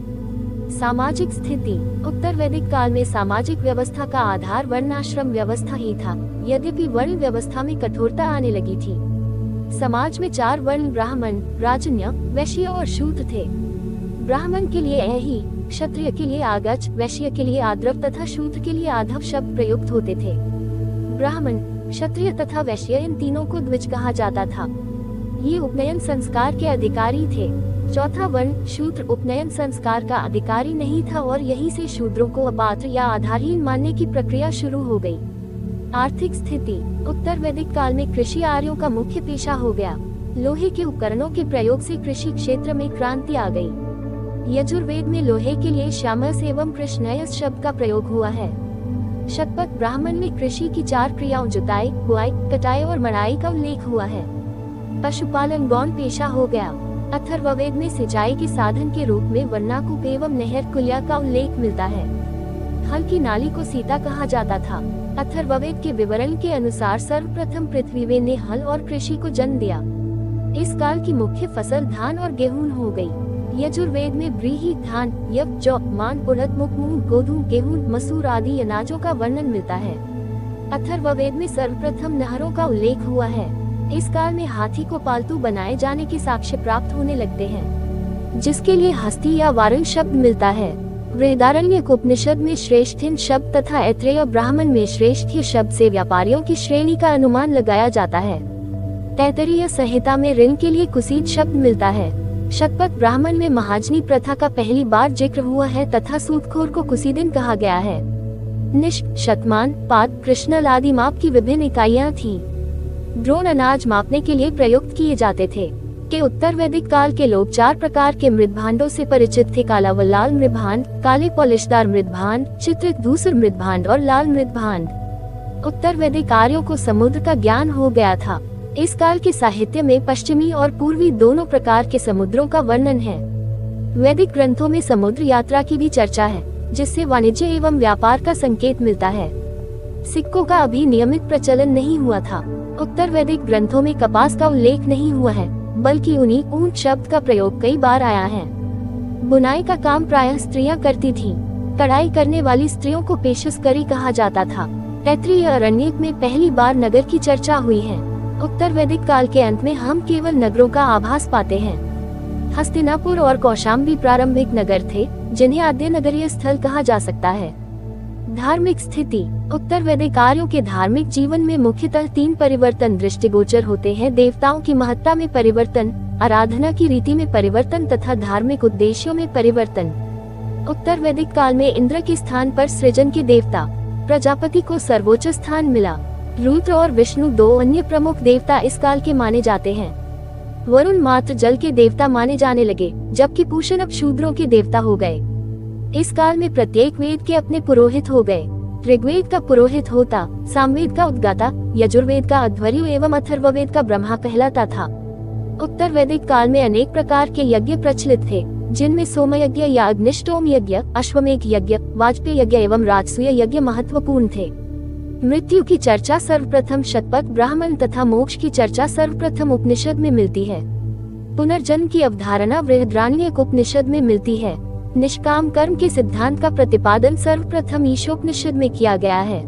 सामाजिक स्थिति, उत्तर वैदिक काल में सामाजिक व्यवस्था का आधार वर्णाश्रम व्यवस्था ही था, यद्यपि वर्ण व्यवस्था में कठोरता आने लगी थी। समाज में 4 वर्ण ब्राह्मण, राजन्य, वैश्य और शूद्र थे। ब्राह्मण के लिए ऐही, क्षत्रिय के लिए आगच, वैश्य के लिए आद्रव तथा शूद्र के लिए आधव शब्द प्रयुक्त होते थे। ब्राह्मण, क्षत्रिय तथा वैश्य, इन तीनों को द्विज कहा जाता था। ये उपनयन संस्कार के अधिकारी थे। चौथा वर्ण शूद्र उपनयन संस्कार का अधिकारी नहीं था और यहीं से शूद्रों को अपात्र या आधारहीन मानने की प्रक्रिया शुरू हो गई। आर्थिक स्थिति, उत्तर वैदिक काल में कृषि आर्यों का मुख्य पेशा हो गया। लोहे के उपकरणों के प्रयोग से कृषि क्षेत्र में क्रांति आ गई। यजुर्वेद में लोहे के लिए श्यामस एवं कृष्णयस शब्द का प्रयोग हुआ है। शतपथ ब्राह्मण में कृषि की 4 क्रियाओं जुताई, बुआई, कटाई और मड़ाई का उल्लेख हुआ है। पशुपालन गौण पेशा हो गया। अथर्ववेद में सिंचाई के साधन के रूप में वर्णाकूप एवं नहर कुल्या का उल्लेख मिलता है। हल की नाली को सीता कहा जाता था। अथर्ववेद के विवरण के अनुसार सर्वप्रथम पृथ्वीवेद ने हल और कृषि को जन्म दिया। इस काल की मुख्य फसल धान और गेहूं हो गई। यजुर्वेद में व्रीहि, धान, यव, जौ, मान, उड़द, मुग, मूंग, गोधूम, गेहूं, मसूर आदि अनाजों का वर्णन मिलता है। अथर्ववेद में सर्वप्रथम नहरों का उल्लेख हुआ है। इस काल में हाथी को पालतू बनाए जाने के साक्ष्य प्राप्त होने लगते हैं, जिसके लिए हस्ती या वारुण शब्द मिलता है। बृहदारण्यक उपनिषद में श्रेष्ठिन शब्द तथा ऐत्रेय ब्राह्मण में श्रेष्ठ्य शब्द से व्यापारियों की श्रेणी का अनुमान लगाया जाता है। तैत्तरीय संहिता में ऋण के लिए कुसीद शब्द मिलता है। शतपथ ब्राह्मण में महाजनी प्रथा का पहली बार जिक्र हुआ है तथा सूदखोर को कुसीदिन कहा गया है। निष्ठ, शतमान, पाद, कृष्णल आदि माप की विभिन्न इकाइयां थीं। ड्रोन अनाज मापने के लिए प्रयुक्त किए जाते थे। के उत्तर वैदिक काल के लोग 4 प्रकार के मृदभांडों से परिचित थे: काला व लाल मृदभांड, काले पॉलिशदार मृदभांड, चित्रित धूसर मृदभांड और लाल मृदभांड। उत्तर वैदिक आर्यों को समुद्र का ज्ञान हो गया था। इस काल के साहित्य में पश्चिमी और पूर्वी दोनों प्रकार के समुद्रों का वर्णन है। वैदिक ग्रंथों में समुद्र यात्रा की भी चर्चा है, जिससे वाणिज्य एवं व्यापार का संकेत मिलता है। सिक्कों का अभी नियमित प्रचलन नहीं हुआ था। उत्तर वैदिक ग्रंथों में कपास का उल्लेख नहीं हुआ है, बल्कि ऊनी, ऊन शब्द का प्रयोग कई बार आया है। बुनाई का काम प्रायः स्त्रियां करती थीं। कढ़ाई करने वाली स्त्रियों को पेशकरी कहा जाता था। तैत्तरीय अरण्यक में पहली बार नगर की चर्चा हुई है। उत्तर वैदिक काल के अंत में हम केवल नगरों का आभास पाते हैं। हस्तिनापुर और कौशाम्बी प्रारंभिक नगर थे, जिन्हें आद्य नगरीय स्थल कहा जा सकता है। धार्मिक स्थिति। उत्तर वैदिक आर्यों के धार्मिक जीवन में मुख्यतः 3 परिवर्तन दृष्टिगोचर होते हैं: देवताओं की महत्ता में परिवर्तन, आराधना की रीति में परिवर्तन तथा धार्मिक उद्देश्यों में परिवर्तन। उत्तर वैदिक काल में इंद्र के स्थान पर सृजन के देवता प्रजापति को सर्वोच्च स्थान मिला। रुद्र और विष्णु 2 अन्य प्रमुख देवता इस काल के माने जाते हैं। वरुण मात्र जल के देवता माने जाने लगे, जबकि पूषण अब शूद्रों के देवता हो गए। इस काल में प्रत्येक वेद के अपने पुरोहित हो गए। ऋग्वेद का पुरोहित होता, सामवेद का उद्गाता, यजुर्वेद का अध्वर्यु एवं अथर्ववेद का ब्रह्मा कहलाता था। उत्तर वैदिक काल में अनेक प्रकार के यज्ञ प्रचलित थे, जिनमें सोमयज्ञ या अग्निष्टोम यज्ञ, अश्वमेध यज्ञ, वाजपेय यज्ञ एवं राजसूय यज्ञ महत्वपूर्ण थे। मृत्यु की चर्चा सर्वप्रथम शतपथ ब्राह्मण तथा मोक्ष की चर्चा सर्वप्रथम उपनिषद में मिलती है। पुनर्जन्म की अवधारणा बृहदारण्यक उपनिषद में मिलती है। निष्काम कर्म के सिद्धांत का प्रतिपादन सर्वप्रथम ईशोपनिषद में किया गया है।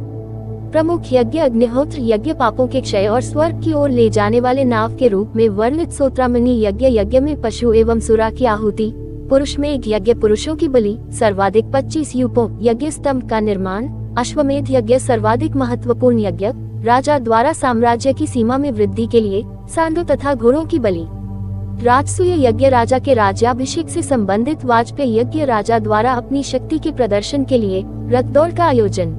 प्रमुख यज्ञ अग्निहोत्र यज्ञ पापों के क्षय और स्वर्ग की ओर ले जाने वाले नाव के रूप में वर्णित सोत्रामणि यज्ञ, यज्ञ में पशु एवं सुरा की आहुति, पुरुष में एक यज्ञ पुरुषों की बलि, सर्वाधिक 25 यूपों यज्ञ स्तंभ का निर्माण, अश्वमेध यज्ञ सर्वाधिक महत्वपूर्ण यज्ञ, राजा द्वारा साम्राज्य की सीमा में वृद्धि के लिए सांडों तथा घोड़ों की बलि। राजसूय यज्ञ राजा के राज्याभिषेक से संबंधित, वाजपेय यज्ञ राजा द्वारा अपनी शक्ति के प्रदर्शन के लिए रथ दौड़ का आयोजन।